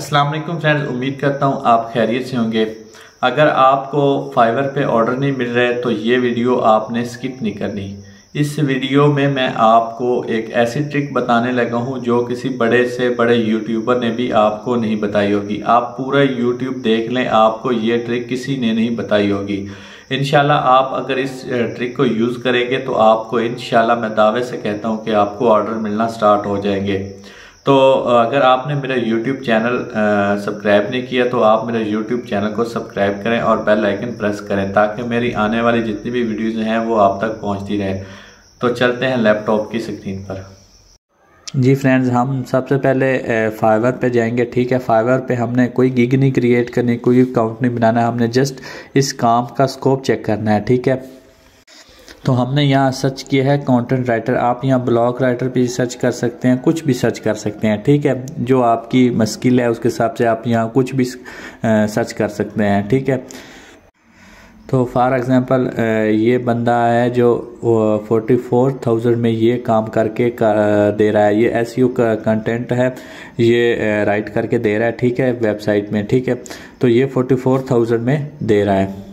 अस्सलाम वालेकुम फ्रेंड्स, उम्मीद करता हूँ आप खैरियत से होंगे। अगर आपको फाइवर पे ऑर्डर नहीं मिल रहे तो ये वीडियो आपने स्किप नहीं करनी। इस वीडियो में मैं आपको एक ऐसी ट्रिक बताने लगा हूँ जो किसी बड़े से बड़े यूट्यूबर ने भी आपको नहीं बताई होगी। आप पूरा यूट्यूब देख लें, आपको ये ट्रिक किसी ने नहीं बताई होगी। इंशाल्लाह आप अगर इस ट्रिक को यूज़ करेंगे तो आपको इंशाल्लाह मैं दावे से कहता हूँ कि आपको ऑर्डर मिलना स्टार्ट हो जाएंगे। तो अगर आपने मेरा YouTube चैनल सब्सक्राइब नहीं किया तो आप मेरे YouTube चैनल को सब्सक्राइब करें और बेल आइकन प्रेस करें ताकि मेरी आने वाली जितनी भी वीडियोज़ हैं वो आप तक पहुंचती रहे। तो चलते हैं लैपटॉप की स्क्रीन पर। जी फ्रेंड्स, हम सबसे पहले फाइवर पे जाएंगे। ठीक है, फाइवर पे हमने कोई गिग नहीं क्रिएट करनी, कोई अकाउंट नहीं बनाना, हमने जस्ट इस काम का स्कोप चेक करना है। ठीक है, तो हमने यहाँ सर्च किया है कंटेंट राइटर। आप यहाँ ब्लॉग राइटर भी सर्च कर सकते हैं, कुछ भी सर्च कर सकते हैं। ठीक है, जो आपकी स्किल है उसके हिसाब से आप यहाँ कुछ भी सर्च कर सकते हैं। ठीक है, तो फॉर एग्जांपल ये बंदा है जो 44,000 में ये काम करके दे रहा है। ये एसईओ का कंटेंट है, ये राइट करके दे रहा है। ठीक है, वेबसाइट में। ठीक है, तो ये 44,000 में दे रहा है।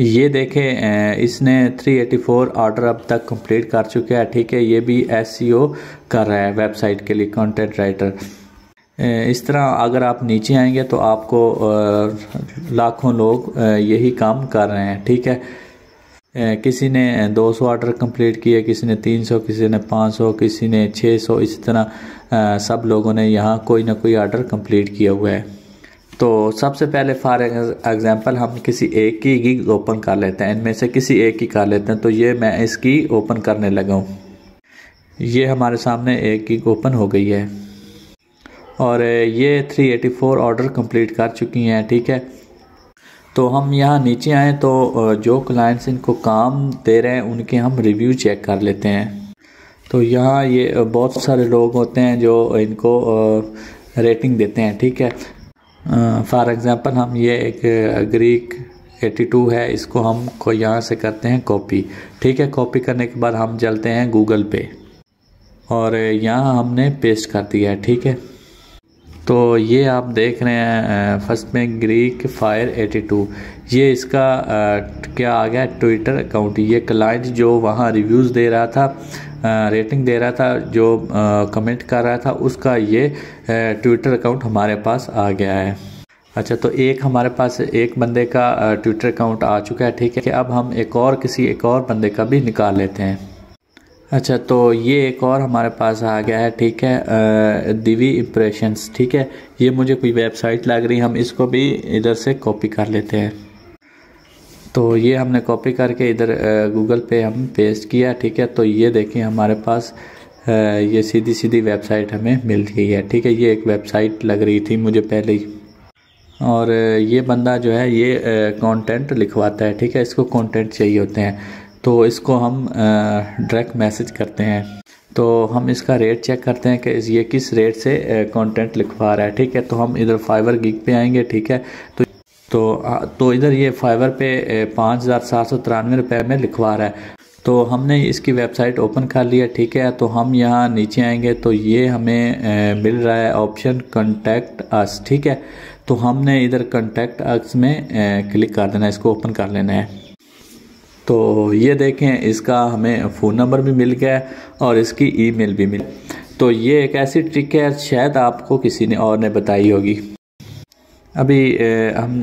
ये देखें, इसने 384 ऑर्डर अब तक कंप्लीट कर चुका है। ठीक है, ये भी एसईओ कर रहा है वेबसाइट के लिए, कंटेंट राइटर। इस तरह अगर आप नीचे आएंगे तो आपको लाखों लोग यही काम कर रहे हैं। ठीक है, किसी ने 200 ऑर्डर कंप्लीट किए, किसी ने 300, किसी ने 500, किसी ने 600। इस तरह सब लोगों ने यहाँ कोई ना कोई ऑर्डर कंप्लीट किया हुआ है। तो सबसे पहले फॉर एग्जांपल हम किसी एक की गिग ओपन कर लेते हैं, इनमें से किसी एक की कर लेते हैं। तो ये मैं इसकी ओपन करने लगा हूँ। ये हमारे सामने एक गिग ओपन हो गई है और ये 384 ऑर्डर कंप्लीट कर चुकी हैं। ठीक है, तो हम यहाँ नीचे आएँ तो जो क्लाइंट्स इनको काम दे रहे हैं उनके हम रिव्यू चेक कर लेते हैं। तो यहाँ ये बहुत सारे लोग होते हैं जो इनको रेटिंग देते हैं। ठीक है, फॉर एग्ज़ाम्पल हम ये एक ग्रीक 82 है, इसको हम को यहाँ से करते हैं कॉपी। ठीक है, कॉपी करने के बाद हम चलते हैं गूगल पे और यहाँ हमने पेस्ट कर दिया है। ठीक है, तो ये आप देख रहे हैं फर्स्ट में ग्रीक फायर 82, ये इसका क्या आ गया, ट्विटर अकाउंट। ये क्लाइंट जो वहाँ रिव्यूज़ दे रहा था, रेटिंग दे रहा था, जो कमेंट कर रहा था, उसका ये ट्विटर अकाउंट हमारे पास आ गया है। अच्छा, तो एक हमारे पास एक बंदे का ट्विटर अकाउंट आ चुका है। ठीक है, अब हम किसी एक और बंदे का भी निकाल लेते हैं। अच्छा, तो ये एक और हमारे पास आ गया है। ठीक है, दिवी इम्प्रेशंस। ठीक है, ये मुझे कोई वेबसाइट लग रही है, हम इसको भी इधर से कॉपी कर लेते हैं। तो ये हमने कॉपी करके इधर गूगल पे हम पेस्ट किया। ठीक है, तो ये देखें हमारे पास ये सीधी सीधी वेबसाइट हमें मिल गई है। ठीक है, ये एक वेबसाइट लग रही थी मुझे पहले ही। और ये बंदा जो है ये कंटेंट लिखवाता है। ठीक है, इसको कंटेंट चाहिए होते हैं, तो इसको हम डायरेक्ट मैसेज करते हैं। तो हम इसका रेट चेक करते हैं कि ये किस रेट से कंटेंट लिखवा रहा है। ठीक है, तो हम इधर फाइवर गिग पे आएंगे। ठीक है, तो इधर ये फाइवर पे 5,793 रुपये में लिखवा रहा है। तो हमने इसकी वेबसाइट ओपन कर लिया। ठीक है, तो हम यहाँ नीचे आएंगे तो ये हमें मिल रहा है ऑप्शन कॉन्टैक्ट अस। ठीक है, तो हमने इधर कॉन्टैक्ट अस में क्लिक कर देना है, इसको ओपन कर लेना है। तो ये देखें, इसका हमें फ़ोन नंबर भी मिल गया है और इसकी ईमेल भी मिल। तो ये एक ऐसी ट्रिक है शायद आपको किसी ने और ने बताई होगी। अभी हम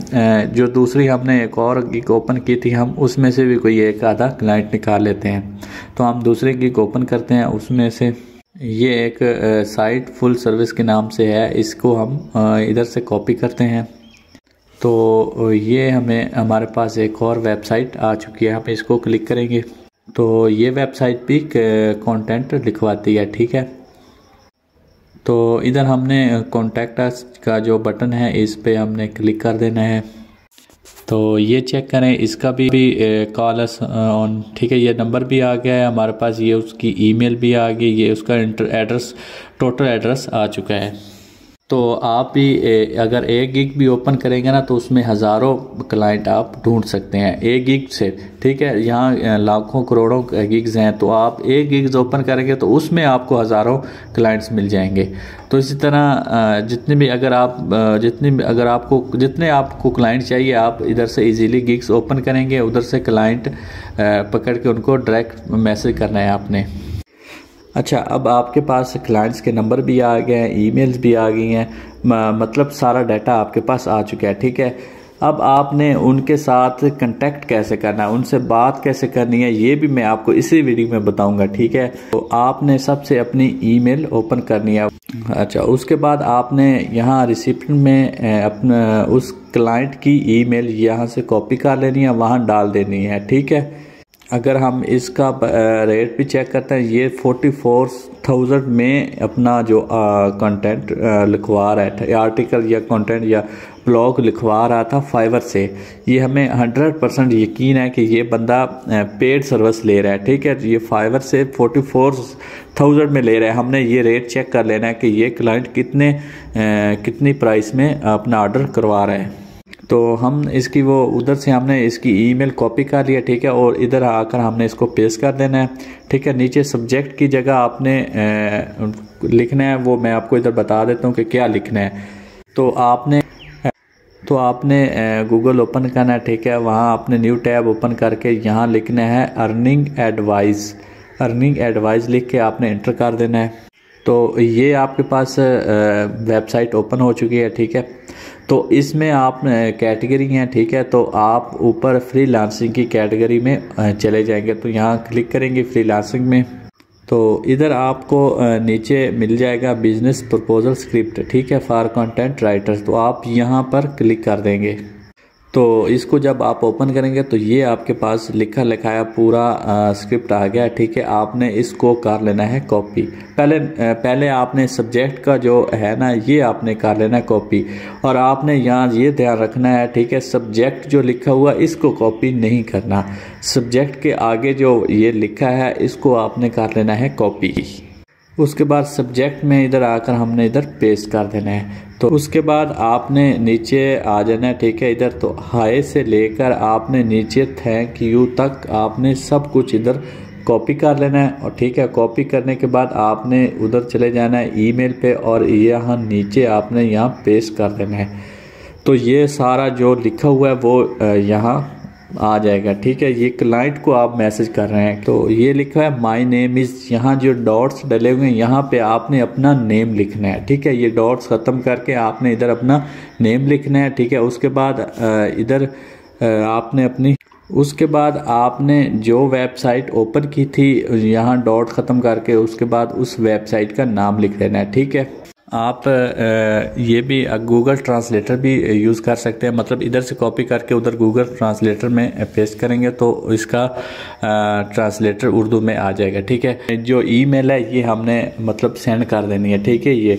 जो दूसरी हमने एक और गिग ओपन की थी, हम उसमें से भी कोई एक आधा क्लाइंट निकाल लेते हैं। तो हम दूसरी गिग ओपन करते हैं, उसमें से ये एक साइट फुल सर्विस के नाम से है, इसको हम इधर से कॉपी करते हैं। तो ये हमारे पास एक और वेबसाइट आ चुकी है, हम इसको क्लिक करेंगे तो ये वेबसाइट भी कंटेंट लिखवाती है। ठीक है, तो इधर हमने कॉन्टैक्ट अस का जो बटन है इस पे हमने क्लिक कर देना है। तो ये चेक करें, इसका भी कॉल अस ऑन। ठीक है, ये नंबर भी आ गया है हमारे पास, ये उसकी ईमेल भी आ गई, ये उसका एड्रेस, टोटल एड्रेस आ चुका है। तो आप भी अगर 1 गिग भी ओपन करेंगे ना तो उसमें हज़ारों क्लाइंट आप ढूंढ सकते हैं 1 गिग से, ठीक है। यहाँ लाखों करोड़ों गिग्स हैं, तो आप 1 गिग्स ओपन करेंगे तो उसमें आपको हज़ारों क्लाइंट्स मिल जाएंगे। तो इसी तरह जितने आपको क्लाइंट चाहिए आप इधर से इजीली गिग्स ओपन करेंगे, उधर से क्लाइंट पकड़ के उनको डायरेक्ट मैसेज करना है आपने। अच्छा, अब आपके पास क्लाइंट्स के नंबर भी आ गए हैं, ईमेल्स भी आ गई हैं, मतलब सारा डाटा आपके पास आ चुका है, ठीक है। अब आपने उनके साथ कांटेक्ट कैसे करना है, उनसे बात कैसे करनी है, ये भी मैं आपको इसी वीडियो में बताऊंगा, ठीक है। तो आपने सबसे अपनी ईमेल ओपन करनी है। अच्छा, उसके बाद आपने यहाँ रिसिप्ट में अपना उस क्लाइंट की ईमेल यहाँ से कॉपी कर लेनी है, वहाँ डाल देनी है, ठीक है। अगर हम इसका रेट भी चेक करते हैं, ये 44,000 में अपना जो कंटेंट लिखवा रहा है, आर्टिकल या कंटेंट या ब्लॉग लिखवा रहा था फाइवर से, ये हमें 100% यकीन है कि ये बंदा पेड सर्विस ले रहा है, ठीक है। ये फाइवर से 44,000 में ले रहा है। हमने ये रेट चेक कर लेना है कि ये क्लाइंट कितनी प्राइस में अपना ऑर्डर करवा रहा है। तो हम इसकी उधर से हमने इसकी ईमेल कॉपी कर लिया, ठीक है, और इधर आकर हमने इसको पेस्ट कर देना है, ठीक है। नीचे सब्जेक्ट की जगह आपने लिखना है, वो मैं आपको इधर बता देता हूँ कि क्या लिखना है। तो आपने गूगल ओपन करना है, ठीक है। वहाँ आपने न्यू टैब ओपन करके यहाँ लिखना है अर्निंग एडवाइस लिख के आपने एंटर कर देना है। तो ये आपके पास वेबसाइट ओपन हो चुकी है, ठीक है। तो इसमें आप कैटेगरी हैं, ठीक है। तो आप ऊपर फ्रीलांसिंग की कैटेगरी में चले जाएंगे, तो यहाँ क्लिक करेंगे फ्रीलांसिंग में। तो इधर आपको नीचे मिल जाएगा बिजनेस प्रपोजल स्क्रिप्ट, ठीक है, फॉर कंटेंट राइटर्स। तो आप यहाँ पर क्लिक कर देंगे। तो इसको जब आप ओपन करेंगे तो ये आपके पास लिखाया पूरा स्क्रिप्ट आ गया, ठीक है। आपने इसको कर लेना है कॉपी। पहले आपने सब्जेक्ट का जो है ना, ये आपने कर लेना है कॉपी, और आपने यहाँ ये ध्यान रखना है, ठीक है, सब्जेक्ट जो लिखा हुआ इसको कॉपी नहीं करना। सब्जेक्ट के आगे जो ये लिखा है इसको आपने कर लेना है कॉपी। उसके बाद सब्जेक्ट में इधर आकर हमने इधर पेस्ट कर देना है। तो उसके बाद आपने नीचे आ जाना है, ठीक है। इधर तो हाय से लेकर आपने नीचे थैंक यू तक आपने सब कुछ इधर कॉपी कर लेना है, और ठीक है। कॉपी करने के बाद आपने उधर चले जाना है ईमेल पे, और यहाँ नीचे आपने यहाँ पेस्ट कर देना है। तो ये सारा जो लिखा हुआ है वो यहाँ आ जाएगा, ठीक है। ये क्लाइंट को आप मैसेज कर रहे हैं, तो ये लिखा है माय नेम इज़, यहाँ जो डॉट्स डले हुए हैं यहाँ पे आपने अपना नेम लिखना है, ठीक है। ये डॉट्स ख़त्म करके आपने इधर अपना नेम लिखना है, ठीक है। उसके बाद इधर उसके बाद आपने जो वेबसाइट ओपन की थी यहाँ डॉट ख़त्म करके उसके बाद उस वेबसाइट का नाम लिख देना है, ठीक है। आप ये भी गूगल ट्रांसलेटर भी यूज़ कर सकते हैं, मतलब इधर से कॉपी करके उधर गूगल ट्रांसलेटर में पेस्ट करेंगे तो इसका ट्रांसलेटर उर्दू में आ जाएगा, ठीक है। जो ईमेल है ये हमने मतलब सेंड कर देनी है, ठीक है। ये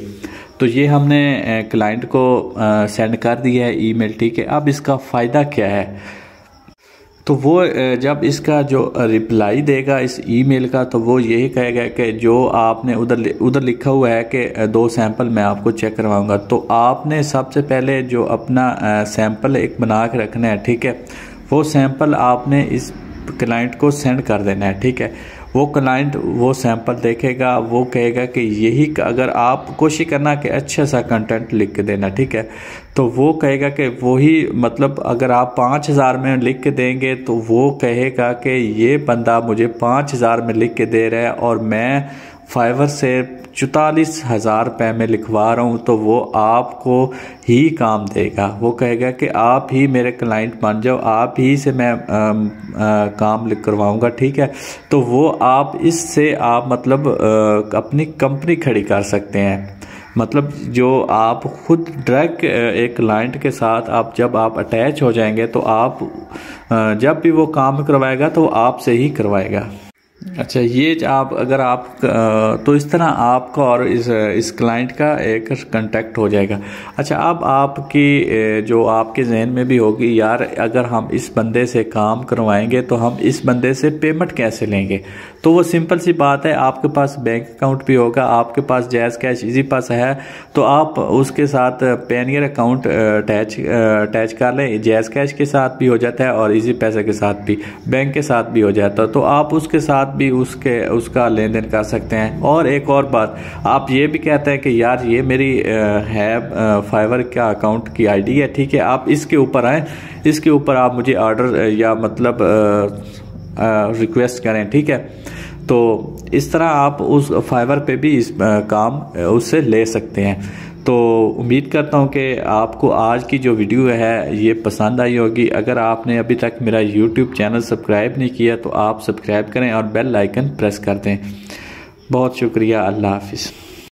हमने क्लाइंट को सेंड कर दिया है ईमेल, ठीक है। अब इसका फ़ायदा क्या है, तो वो जब इसका जो रिप्लाई देगा इस ईमेल का, तो वो यही कहेगा कि जो आपने उधर लिखा हुआ है कि 2 सैंपल मैं आपको चेक करवाऊंगा। तो आपने सबसे पहले जो अपना सैंपल एक बना के रखना है, ठीक है। वो सैंपल आपने इस क्लाइंट को सेंड कर देना है, ठीक है। वो क्लाइंट वो सैंपल देखेगा, वो कहेगा कि यही, अगर आप कोशिश करना कि अच्छा सा कंटेंट लिख के देना, ठीक है। तो वो कहेगा कि वही, मतलब अगर आप 5,000 में लिख के देंगे तो वो कहेगा कि ये बंदा मुझे 5,000 में लिख के दे रहा है और मैं फाइवर से 44,000 रुपये में लिखवा रहा हूँ, तो वो आपको ही काम देगा। वो कहेगा कि आप ही मेरे क्लाइंट बन जाओ, आप ही से मैं काम लिख करवाऊँगा, ठीक है। तो वो आप इससे आप मतलब अपनी कंपनी खड़ी कर सकते हैं। मतलब जो आप खुद डायरेक्ट एक क्लाइंट के साथ जब आप अटैच हो जाएंगे तो आप जब भी वो काम करवाएगा तो आपसे ही करवाएगा। अच्छा, ये आप अगर आप तो इस तरह आपका और इस क्लाइंट का एक कांटेक्ट हो जाएगा। अच्छा, अब आपकी जो आपके जहन में भी होगी, यार अगर हम इस बंदे से काम करवाएंगे तो हम इस बंदे से पेमेंट कैसे लेंगे? तो वो सिंपल सी बात है, आपके पास बैंक अकाउंट भी होगा, आपके पास जैज़ कैश इजी पास है, तो आप उसके साथ पेनियर अकाउंट अटैच कर लें। जैज़ कैश के साथ भी हो जाता है और इजी पैसे के साथ भी, बैंक के साथ भी हो जाता है, तो आप उसके साथ भी उसका लेन देन कर सकते हैं। और एक और बात, आप ये भी कहते हैं कि यार ये मेरी है फाइवर का अकाउंट की आईडी है, ठीक है, आप इसके ऊपर आएँ, इसके ऊपर आप मुझे ऑर्डर या मतलब रिक्वेस्ट करें, ठीक है। तो इस तरह आप उस फाइवर पे भी इस काम उससे ले सकते हैं। तो उम्मीद करता हूँ कि आपको आज की जो वीडियो है ये पसंद आई होगी। अगर आपने अभी तक मेरा यूट्यूब चैनल सब्सक्राइब नहीं किया तो आप सब्सक्राइब करें और बेल आइकन प्रेस कर दें। बहुत शुक्रिया, अल्लाह हाफिज़।